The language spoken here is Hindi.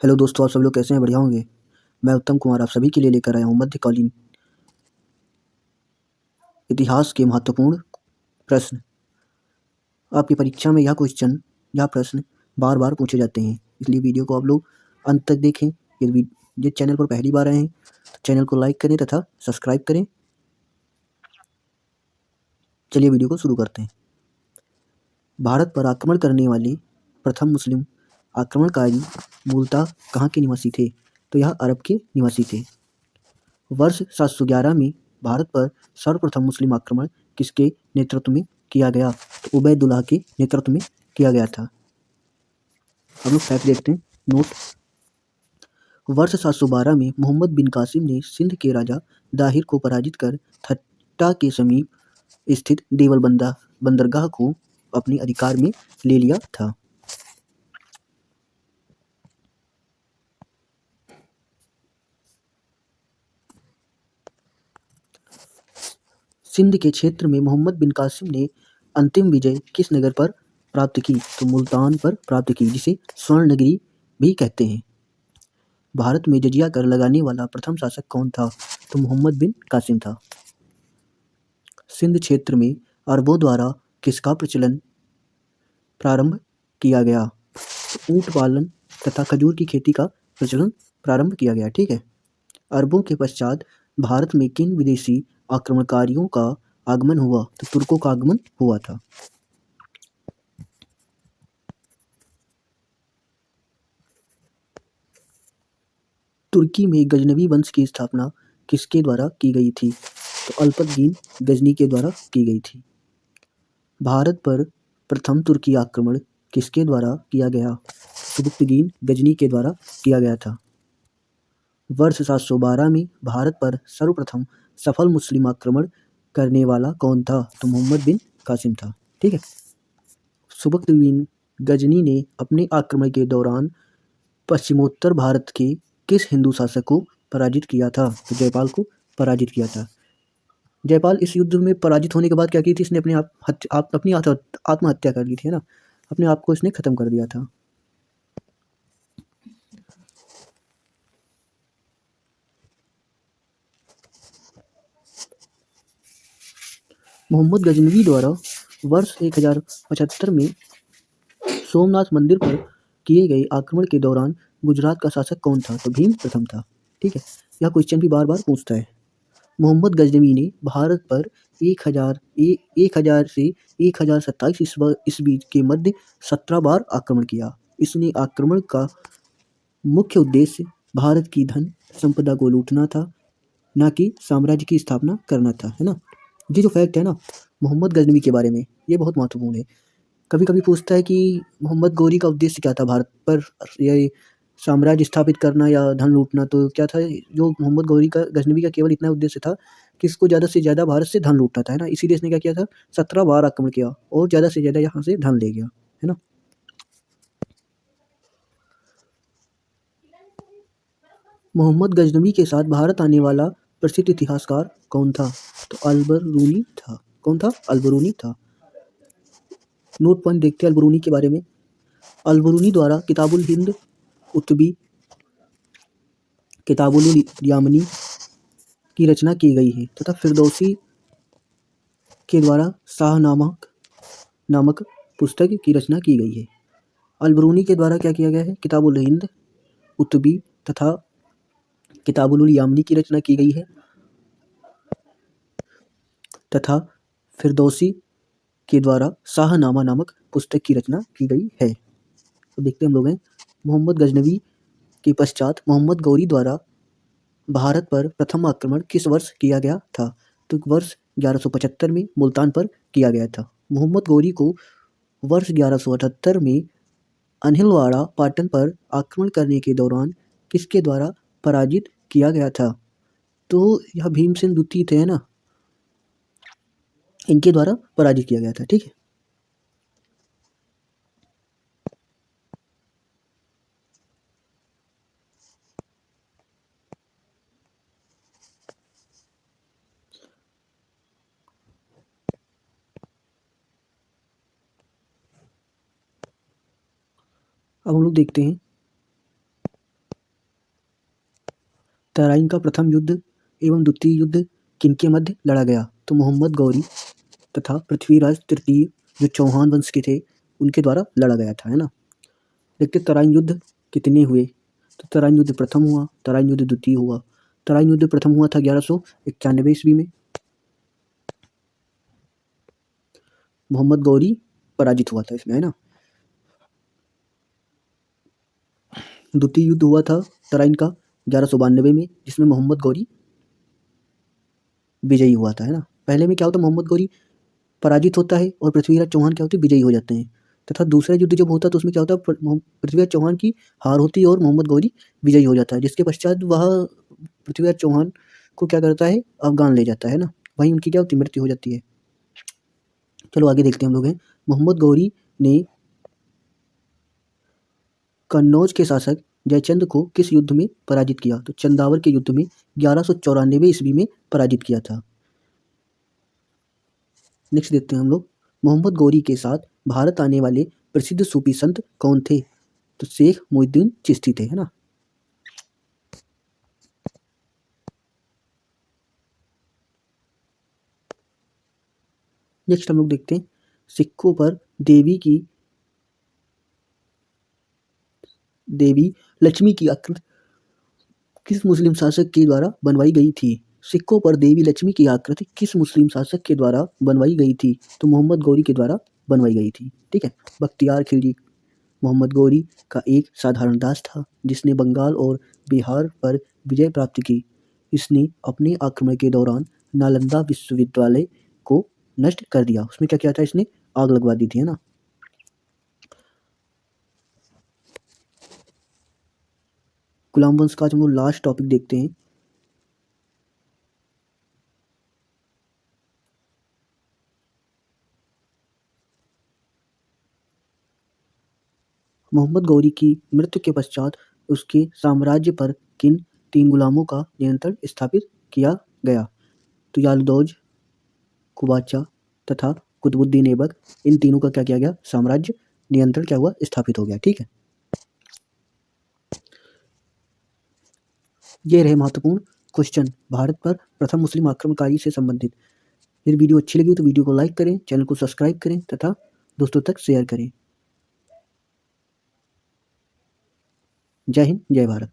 हेलो दोस्तों, आप सब लोग कैसे हैं? बढ़िया होंगे। मैं उत्तम कुमार आप सभी के लिए लेकर आया हूँ मध्यकालीन इतिहास के महत्वपूर्ण प्रश्न। आपकी परीक्षा में यह प्रश्न बार बार पूछे जाते हैं, इसलिए वीडियो को आप लोग अंत तक देखें। यदि चैनल पर पहली बार आए हैं तो चैनल को लाइक करें तथा सब्सक्राइब करें। चलिए वीडियो को शुरू करते हैं। भारत पर आक्रमण करने वाले प्रथम मुस्लिम आक्रमणकारी मूलतः कहाँ के निवासी थे? तो यह अरब के निवासी थे। वर्ष 711 में भारत पर सर्वप्रथम मुस्लिम आक्रमण किसके नेतृत्व में किया गया? तो उबैदुल्लाह के नेतृत्व में किया गया था। हम लोग फैक्ट देखते हैं, नोट। वर्ष 712 में मोहम्मद बिन कासिम ने सिंध के राजा दाहिर को पराजित कर थट्टा के समीप स्थित देवल बंदरगाह को अपने अधिकार में ले लिया था। सिंध के क्षेत्र में मोहम्मद बिन कासिम ने अंतिम विजय किस नगर पर प्राप्त की? तो मुल्तान पर प्राप्त की, जिसे स्वर्ण नगरी भी कहते हैं। भारत में जजिया कर लगाने वाला प्रथम शासक कौन था? तो मोहम्मद बिन कासिम था। सिंध क्षेत्र में अरबों द्वारा किसका प्रचलन प्रारंभ किया गया? तो ऊंट पालन तथा खजूर की खेती का प्रचलन प्रारंभ किया गया। ठीक है। अरबों के पश्चात भारत में किन विदेशी आक्रमणकारियों का आगमन हुआ? तो तुर्कों का आगमन हुआ था। तुर्की में गजनवी वंश की स्थापना किसके द्वारा की गई थी? तो अल्पतगीन गजनी के द्वारा की गई थी। भारत पर प्रथम तुर्की आक्रमण किसके द्वारा किया गया? सुबुक्तगीन गजनी के द्वारा किया गया था। वर्ष 712 में भारत पर सर्वप्रथम सफल मुस्लिम आक्रमण करने वाला कौन था? तो मोहम्मद बिन कासिम था। ठीक है। सुबुक्तगीन गजनी ने अपने आक्रमण के दौरान पश्चिमोत्तर भारत के किस हिंदू शासक को पराजित किया था? तो जयपाल को पराजित किया था। जयपाल इस युद्ध में पराजित होने के बाद क्या की थी? इसने अपनी आत्महत्या कर ली थी, है ना। अपने आप को इसने खत्म कर दिया था। मोहम्मद गजनवी द्वारा वर्ष 1075 में सोमनाथ मंदिर पर किए गए आक्रमण के दौरान गुजरात का शासक कौन था? तो भीम प्रथम था। ठीक है। यह क्वेश्चन भी बार बार पूछता है। मोहम्मद गजनवी ने भारत पर 1000 से 1027 ईस्वी के मध्य 17 बार आक्रमण किया। इसने आक्रमण का मुख्य उद्देश्य भारत की धन संपदा को लूटना था, ना कि साम्राज्य की स्थापना करना था, है ना। ये जो फैक्ट है ना मोहम्मद गजनवी के बारे में, ये बहुत महत्वपूर्ण है। कभी कभी पूछता है कि मोहम्मद गौरी का उद्देश्य क्या था भारत पर, ये साम्राज्य स्थापित करना या धन लूटना? तो क्या था, जो मोहम्मद गजनवी का केवल इतना उद्देश्य था कि इसको ज़्यादा से ज़्यादा भारत से धन लूटना था, है ना। इसीलिए इसने क्या किया था, 17 बार आक्रमण किया और ज़्यादा से ज़्यादा यहाँ से धन ले गया, है ना। मोहम्मद गजनवी के साथ भारत आने वाला प्रसिद्ध इतिहासकार कौन था? तो अलबरूनी था। कौन था? अलबरूनी था। नोट पॉइंट देखते हैं अलबरूनी के बारे में। अलबरूनी द्वारा किताबुल हिंद उतबी किताबुल यामनी की रचना की गई है तथा फिरदौसी के द्वारा शाहनामा नामक पुस्तक की रचना की गई है। अलबरूनी के द्वारा क्या किया गया है? किताबुल हिंद उतबी तथा किताबुल यामनी की रचना की गई है तथा फिरदौसी के द्वारा शाहनामा नामक पुस्तक की रचना की गई है। तो देखते हम लोग हैं, मोहम्मद गजनवी के पश्चात मोहम्मद गौरी द्वारा भारत पर प्रथम आक्रमण किस वर्ष किया गया था? तो वर्ष 1175 में मुल्तान पर किया गया था। मोहम्मद गौरी को वर्ष 1178 में अनिलवाड़ा पाटन पर आक्रमण करने के दौरान किसके द्वारा पराजित किया गया था? तो यह भीमसेन द्वितीय थे, है ना, इनके द्वारा पराजित किया गया था। ठीक है। अब हम लोग देखते हैं तराइन का प्रथम युद्ध एवं द्वितीय युद्ध किनके मध्य लड़ा गया? तो मोहम्मद गौरी तथा पृथ्वीराज तृतीय जो चौहान वंश के थे उनके द्वारा लड़ा गया था, है ना। देखते तराइन युद्ध कितने हुए। तो तराइन युद्ध प्रथम हुआ, तराइन युद्ध द्वितीय हुआ। तराइन युद्ध प्रथम हुआ था 1191 ईस्वी में, मोहम्मद गौरी पराजित हुआ था इसमें, है ना। द्वितीय युद्ध हुआ था तराइन का 1192 में, जिसमें मोहम्मद गौरी विजयी हुआ था, है ना। पहले में क्या होता है, मोहम्मद गौरी पराजित होता है और पृथ्वीराज चौहान क्या होते हैं, विजयी हो जाते हैं। तथा दूसरा युद्ध जब होता है तो उसमें क्या होता है, पृथ्वीराज चौहान की हार होती है और मोहम्मद गौरी विजयी हो जाता है, जिसके पश्चात वह पृथ्वीराज चौहान को क्या करता है, अफगान ले जाता है ना। वहीं उनकी क्या होती है, मृत्यु हो जाती है। चलो आगे देखते हैं हम लोग हैं। मोहम्मद गौरी ने कन्नौज के शासक जयचंद को किस युद्ध में पराजित किया? तो चंदावर के युद्ध में 1194 ईस्वी में पराजित किया था। नेक्स्ट देखते हैं हम लोग, मोहम्मद गौरी के साथ भारत आने वाले प्रसिद्ध सूफी संत कौन थे? तो शेख मोहिउद्दीन चिश्ती थे, है ना। नेक्स्ट हम लोग देखते हैं, सिखों पर देवी लक्ष्मी की आकृति किस मुस्लिम शासक के द्वारा बनवाई गई थी? सिखों पर देवी लक्ष्मी की आकृति किस मुस्लिम शासक के द्वारा बनवाई गई थी? तो मोहम्मद गौरी के द्वारा बनवाई गई थी, ठीक है। बख्तियार खिलजी मोहम्मद गौरी का एक साधारण दास था जिसने बंगाल और बिहार पर विजय प्राप्त की। इसने अपने आक्रमण के दौरान नालंदा विश्वविद्यालय को नष्ट कर दिया। उसमें क्या किया था, इसने आग लगवा दी थी, है ना। गुलाम वंश का जो हम लास्ट टॉपिक देखते हैं, मोहम्मद गौरी की मृत्यु के पश्चात उसके साम्राज्य पर किन 3 गुलामों का नियंत्रण स्थापित किया गया? तो यालदौज, कुबाचा तथा कुतुबुद्दीन ऐबक, इन तीनों का क्या किया गया, साम्राज्य नियंत्रण क्या हुआ, स्थापित हो गया, ठीक है। ये रहे महत्वपूर्ण क्वेश्चन भारत पर प्रथम मुस्लिम आक्रमणकारी से संबंधित। यदि वीडियो अच्छी लगी हो तो वीडियो को लाइक करें, चैनल को सब्सक्राइब करें तथा दोस्तों तक शेयर करें। जय हिंद, जय भारत।